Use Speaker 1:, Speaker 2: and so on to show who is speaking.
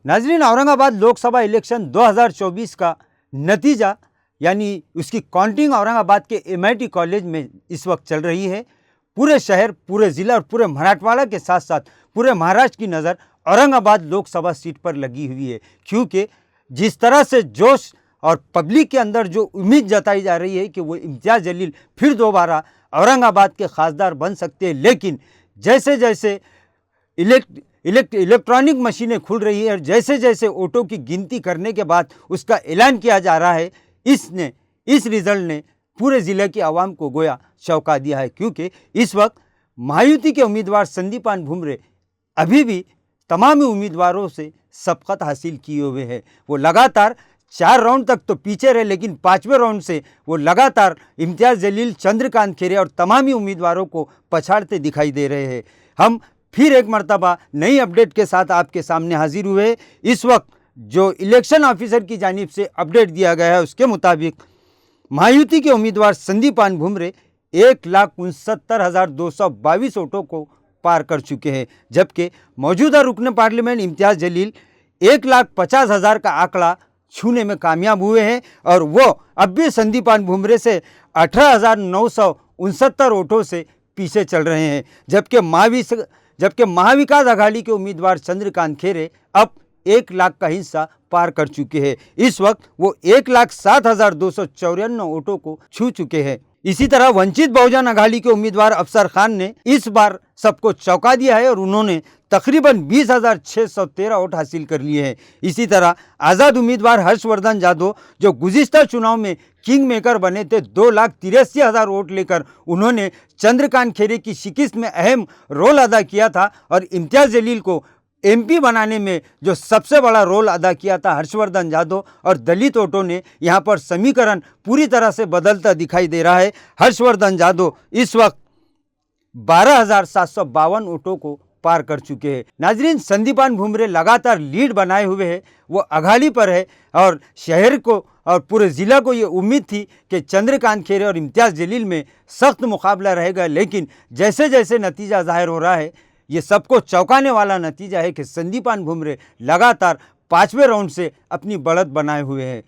Speaker 1: नाजरीन, औरंगाबाद लोकसभा इलेक्शन 2024 का नतीजा यानी उसकी काउंटिंग औरंगाबाद के MIT कॉलेज में इस वक्त चल रही है। पूरे शहर, पूरे ज़िला और पूरे मराठवाड़ा के साथ साथ पूरे महाराष्ट्र की नज़र औरंगाबाद लोकसभा सीट पर लगी हुई है, क्योंकि जिस तरह से जोश और पब्लिक के अंदर जो उम्मीद जताई जा रही है कि वो इम्तियाज़ जलील फिर दोबारा औरंगाबाद के खासदार बन सकते हैं, लेकिन जैसे जैसे इलेक्ट्रॉनिक मशीनें खुल रही है और जैसे जैसे वोटों की गिनती करने के बाद उसका ऐलान किया जा रहा है, इस रिज़ल्ट ने पूरे ज़िले की आवाम को गोया चौंका दिया है। क्योंकि इस वक्त महायुति के उम्मीदवार संदीपान भुमरे अभी भी तमाम उम्मीदवारों से सबकत हासिल किए हुए हैं। वो लगातार 4 राउंड तक तो पीछे रहे, लेकिन 5वें राउंड से वो लगातार इम्तियाज़ जलील, चंद्रकांत खैरे और तमामी उम्मीदवारों को पछाड़ते दिखाई दे रहे हैं। हम फिर एक मर्तबा नई अपडेट के साथ आपके सामने हाजिर हुए। इस वक्त जो इलेक्शन ऑफिसर की जानिब से अपडेट दिया गया है उसके मुताबिक महायुति के उम्मीदवार संदीपान भुमरे 1,69,222 वोटों को पार कर चुके हैं, जबकि मौजूदा रुकन पार्लियामेंट इम्तियाज़ जलील 1,50,000 का आंकड़ा छूने में कामयाब हुए हैं और वो अब भी संदीपान भुमरे से 18,969 वोटों से पीछे चल रहे हैं। जबकि महाविकास आघाड़ी के उम्मीदवार चंद्रकांत खैरे अब 1 लाख का हिस्सा पार कर चुके हैं। इस वक्त वो 1,07,254 वोटों को छू चुके हैं। इसी तरह वंचित बहुजन अघाड़ी के उम्मीदवार अफसर खान ने इस बार सबको चौंका दिया है और उन्होंने तकरीबन 20,613 वोट हासिल कर लिए हैं। इसी तरह आज़ाद उम्मीदवार हर्षवर्धन जाधव, जो गुज़िश्ता चुनाव में किंग मेकर बने थे, 2,83,000 वोट लेकर उन्होंने चंद्रकांत खैरे की शिकस्त में अहम रोल अदा किया था और इम्तियाज़ जलील को MP बनाने में जो सबसे बड़ा रोल अदा किया था हर्षवर्धन जाधव और दलित वोटों ने, यहाँ पर समीकरण पूरी तरह से बदलता दिखाई दे रहा है। हर्षवर्धन जाधव इस वक्त 12,752 वोटों को पार कर चुके हैं। नाजरीन, संदीपान भुमरे लगातार लीड बनाए हुए हैं, वो अघाड़ी पर है और शहर को और पूरे ज़िला को ये उम्मीद थी कि चंद्रकांत खैरे और इम्तियाज़ जलील में सख्त मुकाबला रहेगा, लेकिन जैसे जैसे नतीजा जाहिर हो रहा है, ये सबको चौंकाने वाला नतीजा है कि संदीपान भुमरे लगातार 5वें राउंड से अपनी बढ़त बनाए हुए हैं।